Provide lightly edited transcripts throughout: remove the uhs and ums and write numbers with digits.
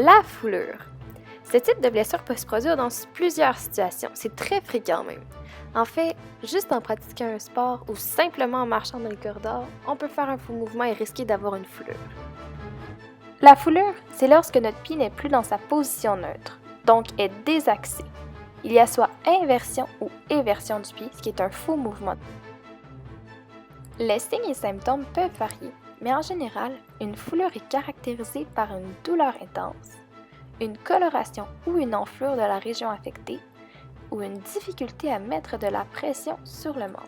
La foulure. Ce type de blessure peut se produire dans plusieurs situations. C'est très fréquent même. En fait, juste en pratiquant un sport ou simplement en marchant dans les corridors, on peut faire un faux mouvement et risquer d'avoir une foulure. La foulure, c'est lorsque notre pied n'est plus dans sa position neutre, donc est désaxé. Il y a soit inversion ou éversion du pied, ce qui est un faux mouvement. Les signes et symptômes peuvent varier, mais en général, une foulure est caractérisée par une douleur intense, une coloration ou une enflure de la région affectée, ou une difficulté à mettre de la pression sur le membre.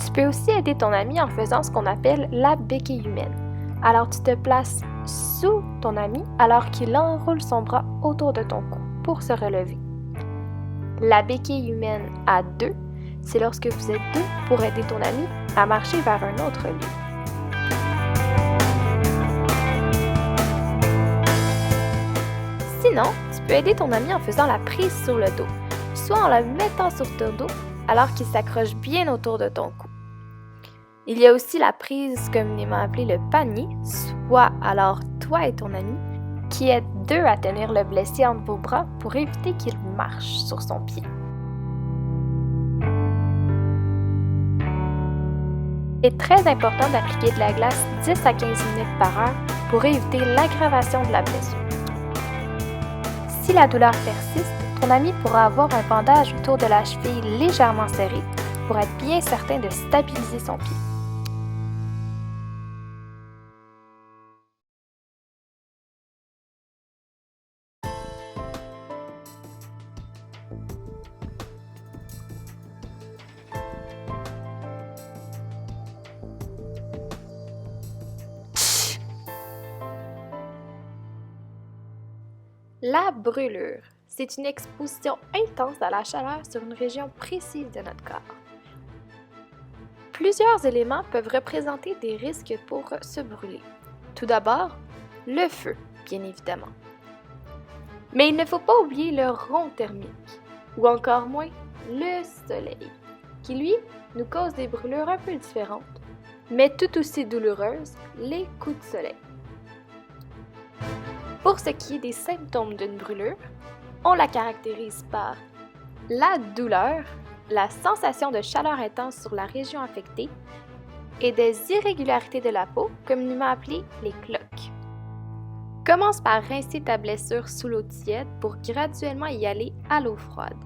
Tu peux aussi aider ton ami en faisant ce qu'on appelle la béquille humaine. Alors tu te places sous ton ami alors qu'il enroule son bras autour de ton cou pour se relever. La béquille humaine à deux, c'est lorsque vous êtes deux pour aider ton ami à marcher vers un autre lieu. Sinon, tu peux aider ton ami en faisant la prise sur le dos, soit en le mettant sur ton dos alors qu'il s'accroche bien autour de ton cou. Il y a aussi la prise communément appelée le panier, soit alors toi et ton ami, qui aident deux à tenir le blessé entre vos bras pour éviter qu'il marche sur son pied. Il est très important d'appliquer de la glace 10 à 15 minutes par heure pour éviter l'aggravation de la blessure. Si la douleur persiste, ton ami pourra avoir un bandage autour de la cheville légèrement serré pour être bien certain de stabiliser son pied. La brûlure, c'est une exposition intense à la chaleur sur une région précise de notre corps. Plusieurs éléments peuvent représenter des risques pour se brûler. Tout d'abord, le feu, bien évidemment. Mais il ne faut pas oublier le rond thermique, ou encore moins le soleil, qui lui nous cause des brûlures un peu différentes, mais tout aussi douloureuses, les coups de soleil. Pour ce qui est des symptômes d'une brûlure, on la caractérise par la douleur, la sensation de chaleur intense sur la région affectée et des irrégularités de la peau, communément appelées les cloques. Commence par rincer ta blessure sous l'eau tiède pour graduellement y aller à l'eau froide.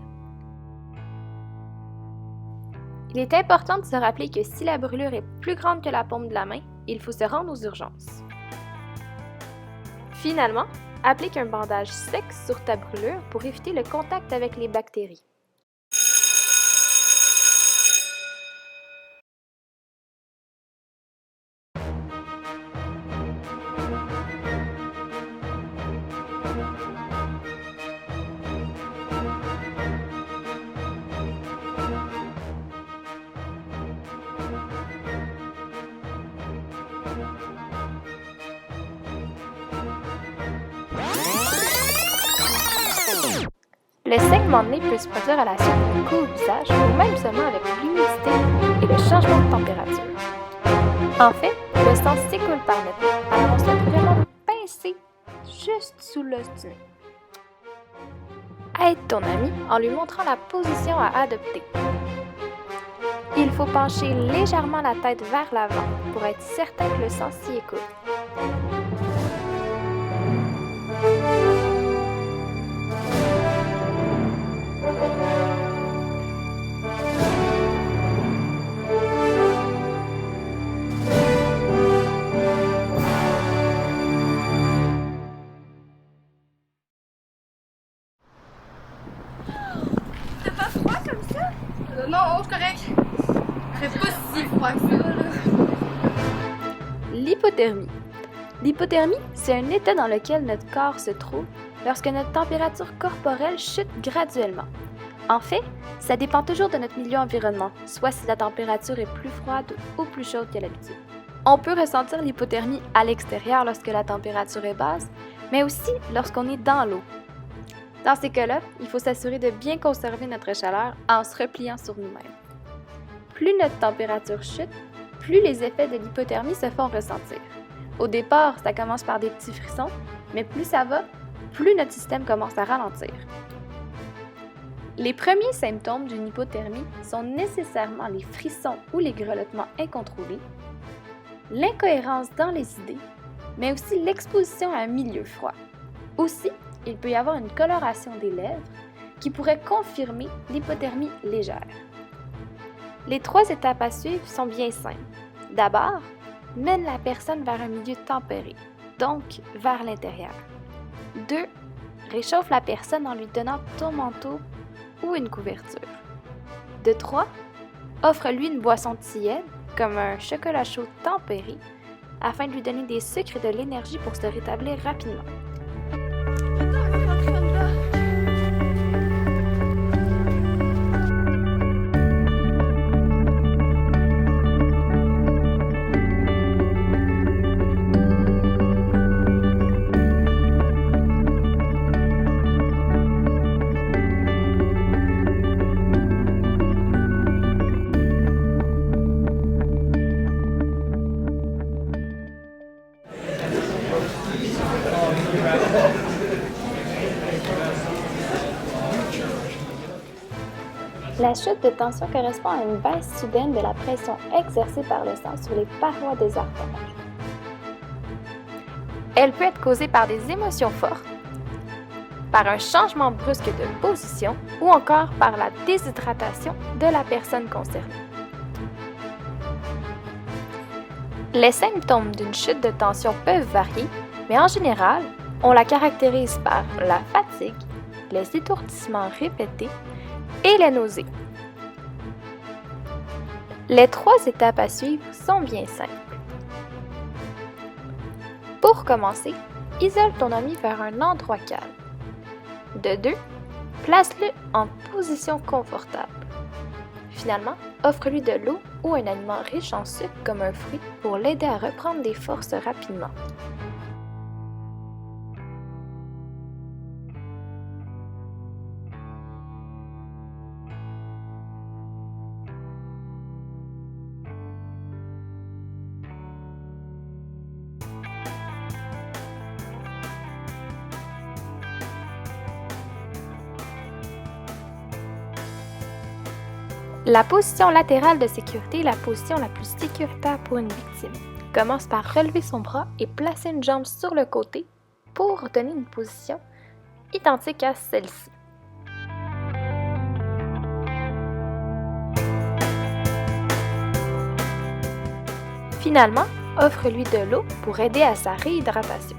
Il est important de se rappeler que si la brûlure est plus grande que la paume de la main, il faut se rendre aux urgences. Finalement, applique un bandage sec sur ta brûlure pour éviter le contact avec les bactéries. Le saignement de nez peut se produire à la suite d'un coup au visage ou même seulement avec l'humidité et le changement de température. En fait, le sang s'écoule par notre nez, alors on se fait vraiment pincer juste sous l'os du nez. Aide ton ami en lui montrant la position à adopter. Il faut pencher légèrement la tête vers l'avant pour être certain que le sang s'y écoule. Non, c'est correct. C'est pas si froid que ça, là. L'hypothermie. L'hypothermie, c'est un état dans lequel notre corps se trouve lorsque notre température corporelle chute graduellement. En fait, ça dépend toujours de notre milieu environnement, soit si la température est plus froide ou plus chaude qu'à l'habitude. On peut ressentir l'hypothermie à l'extérieur lorsque la température est basse, mais aussi lorsqu'on est dans l'eau. Dans ces cas-là, il faut s'assurer de bien conserver notre chaleur en se repliant sur nous-mêmes. Plus notre température chute, plus les effets de l'hypothermie se font ressentir. Au départ, ça commence par des petits frissons, mais plus ça va, plus notre système commence à ralentir. Les premiers symptômes d'une hypothermie sont nécessairement les frissons ou les grelottements incontrôlés, l'incohérence dans les idées, mais aussi l'exposition à un milieu froid. Aussi, il peut y avoir une coloration des lèvres qui pourrait confirmer l'hypothermie légère. Les 3 étapes à suivre sont bien simples. D'abord, mène la personne vers un milieu tempéré, donc vers l'intérieur. 2. Réchauffe la personne en lui donnant ton manteau ou une couverture. De 3. Offre-lui une boisson tiède, comme un chocolat chaud tempéré, afin de lui donner des sucres et de l'énergie pour se rétablir rapidement. La chute de tension correspond à une baisse soudaine de la pression exercée par le sang sur les parois des artères. Elle peut être causée par des émotions fortes, par un changement brusque de position ou encore par la déshydratation de la personne concernée. Les symptômes d'une chute de tension peuvent varier, mais en général, on la caractérise par la fatigue, les étourdissements répétés et les nausées. Les 3 étapes à suivre sont bien simples. Pour commencer, isole ton ami vers un endroit calme. De 2, place-le en position confortable. Finalement, offre-lui de l'eau ou un aliment riche en sucre comme un fruit pour l'aider à reprendre des forces rapidement. La position latérale de sécurité est la position la plus sécuritaire pour une victime. Commence par relever son bras et placer une jambe sur le côté pour donner une position identique à celle-ci. Finalement, offre-lui de l'eau pour aider à sa réhydratation.